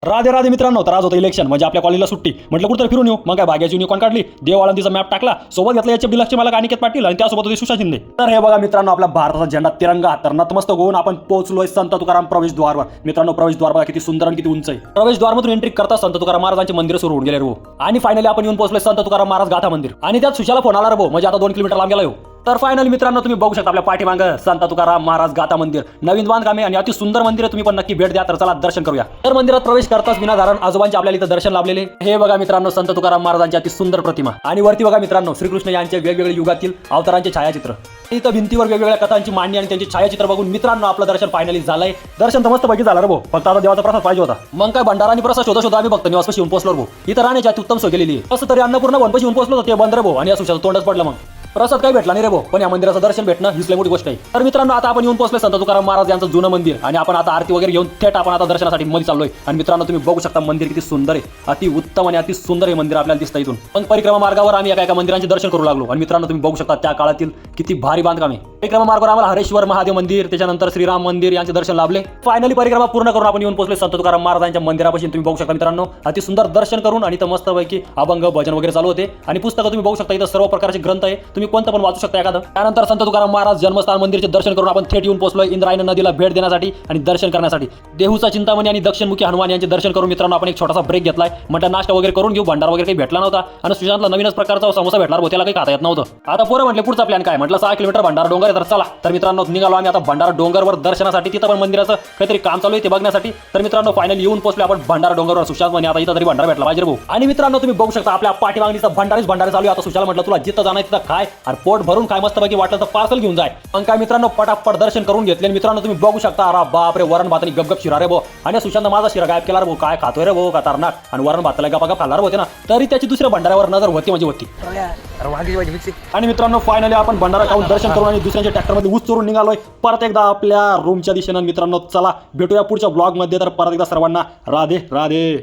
राधे राधे मित्रांनो, तर आज होतं इलेक्शन म्हणजे आपल्या कॉलेजला सुट्टी. म्हटलं कुठं फिरून येऊ. मग काय भाग्याची युनिकॉर्न काढली, देव आळंदीचा मॅप टाकला, सोबत घेतला याच्या डिलक्सचे मला अनिकेत पाटील आणि त्यासोबत होते सुशा शिंदे. तर हे बघा मित्रांनो, आपला भारताचा झेंडा तिरंगा तर नतमस्तक होऊन आपण पोहोचलोय संत तुकाराम प्रवेशद्वारवर. मित्रांनो, प्रवेशद्वार बघा किती सुंदर आणि किती उंच आहे. प्रवेशद्वारमधून एंट्री करता संत तुकाराम महाराजांचे मंदिर सुरू होऊन गेले रो. आणि फायनली आपण येऊन पोहोचलोय संत तुकाराम महाराज गाथा मंदिर. आणि त्यात सुशाला फोन आला रो, म्हणजे आता 2 किलोमीटर लांब गेला हो. तर फायनली मित्रांनो, तुम्ही बघू शकता आपल्या पाठीमागं संत तुकाराम महाराज गाथा मंदिर नवीन बांधकाम आहे आणि अति सुंदर मंदिर आहे. तुम्ही पण नक्की भेट द्या. तर चला दर्शन करूया. तर मंदिरात प्रवेश करताच विनाधारण आजोबांचे आपल्याला इथं दर्शन लाभलेले. हे बघा मित्रांनो, संत तुकाराम महाराजांची अति सुंदर प्रतिमा आणि वरती बघा मित्रांनो, श्रीकृष्ण यांचे वेगवेगळे युगातील अवतारांचे छायाचित्र. इथं भिंतीवर वेगवेगळ्या कथांची मांडणी आणि त्यांची छायाचित्र बघून मित्रांनो आपलं दर्शन फायनली झालंय. दर्शन तर मस्तपैकी झालं रे भाऊ, फक्त आता देवाचा प्रसाद पाहिजे होता. मग काय भंडारा आणि प्रसाद शोधा आम्ही भक्त निवासपाशी येऊन पोहोचलो भाऊ. इथं राहण्याची अति उत्तम सोय केलेली आहे. असं तरी अन्नपूर्ण वनपाशी येऊन पोहोचलो ते बंद रे भाऊ आणि सुशाचं तोंडच पडलं. मग प्रसाद काही भेटला नाही रे भाऊ, पण या मंदिराचं दर्शन भेटणं ही मोठी गोष्ट आहे. तर मित्रांनो, आता आपण येऊन पोहोचलोय संत तुकाराम महाराज यांचं जुनं मंदिर आणि आपण आता आरती वगैरे घेऊन थेट आपण आता दर्शनासाठी मध्ये चाललोय. आणि मित्रांनो, तुम्ही बघू शकता मंदिर किती सुंदर आहे, अति उत्तम आणि अति सुंदर हे मंदिर आपल्याला दिसतं इथून. पण परिक्रमा मार्गावर आम्ही एका मंदिरांचे दर्शन करू लागलो आणि मित्रांनो, तुम्ही बघू शकता त्या काळातील किती भारी बांधकाम आहे. परिक्रमा मार्गावर आम्हाला हरेश्वर महादेव मंदिर, त्याच्यानंतर श्रीराम मंदिर यांचे दर्शन लाभले. फायनली परिक्रमा पूर्ण करून आपण येऊन पोहोचलोय संत तुकाराम महाराजांच्या मंदिरापाशी. तुम्ही बघू शकता मित्रांनो, अति सुंदर दर्शन करून आणि इथं मस्तपैकी अभंग भजन वगैरे चालू होते आणि पुस्तकं तुम्ही बघू शकता. इथं सर्व प्रकारचे ग्रंथ आहे, तुम्ही कोणतं पण वाचू शकता एखादं. त्यानंतर संत तुकाराम महाराज जन्मस्थान मंदिरचे दर्शन करून आपण थेट येऊन पोहोचलोय इंद्रायणी नदीला भेट देण्यासाठी आणि दर्शन करण्यासाठी. देहूचा चिंतामणी आणि दक्षिणमुखी हनुमान यांचे दर्शन करून मित्रांनो आपण एक छोटासा ब्रेक घेतलाय. म्हटलं नाश्ता वगैरे करून घेऊ, भंडार वगैरे काही भेटला नव्हता आणि सुशांतला नवीनच प्रकारचा समोसा भेटणार होता, त्याला काही खाता येत नव्हतं. आता पोरं म्हटले पुढचा प्लॅन काय, म्हटलं 6 किलोमीटर भंडारा डोंगर आहे. तर चला, तर मित्रांनो निघालो आम्ही आता भंडारा डोंगरवर दर्शनासाठी. तिथं पण मंदिराचं काहीतरी काम चालू आहे ते बघण्यासाठी. तर मित्रांनो फायनली येऊन पोहोचलो आपण भंडारा डोंगरवर. सुशांत म्हणे आता इथं तरी भंडारा भेटला पाहिजे भाऊ. आणि मित्रांनो, तुम्ही बघू शकता आपल्या पाठीमागणीचा भंडारीच भंडारा चालू आहे. आता सुशाला म्हटलं तुला जिथं जाणार तिथं काय आणि पोट भरून काय मस्तपैकी वाटलं तर पार्सल घेऊन जाय. मग काय मित्रांनो, पटापट दर्शन करून घेतले. मित्रांनो तुम्ही बघू शकता, अरे बापरे, वरण भात आणि गपगप शिरा रे भाऊ. आणि सुशांत माझा शिरा गायब केला रे भाऊ, काय खातोय रे भाऊ खतरनाक. आणि वरण भाताला गपागप खाल्ला होते ना, तरी त्याची दुसऱ्या भंडाऱ्यावर नजर होती म्हणजे होती. आणि मित्रांनो फायनली आपण भंडारा खाऊन दर्शन करून आणि दुसऱ्यांच्या ट्रॅक्टरमध्ये ऊस चोरून निघालोय परत एकदा आपल्या रूमच्या दिशेनं. मित्रांनो चला भेटूया पुढच्या ब्लॉग मध्ये. तर परत एकदा सर्वांना राधे राधे.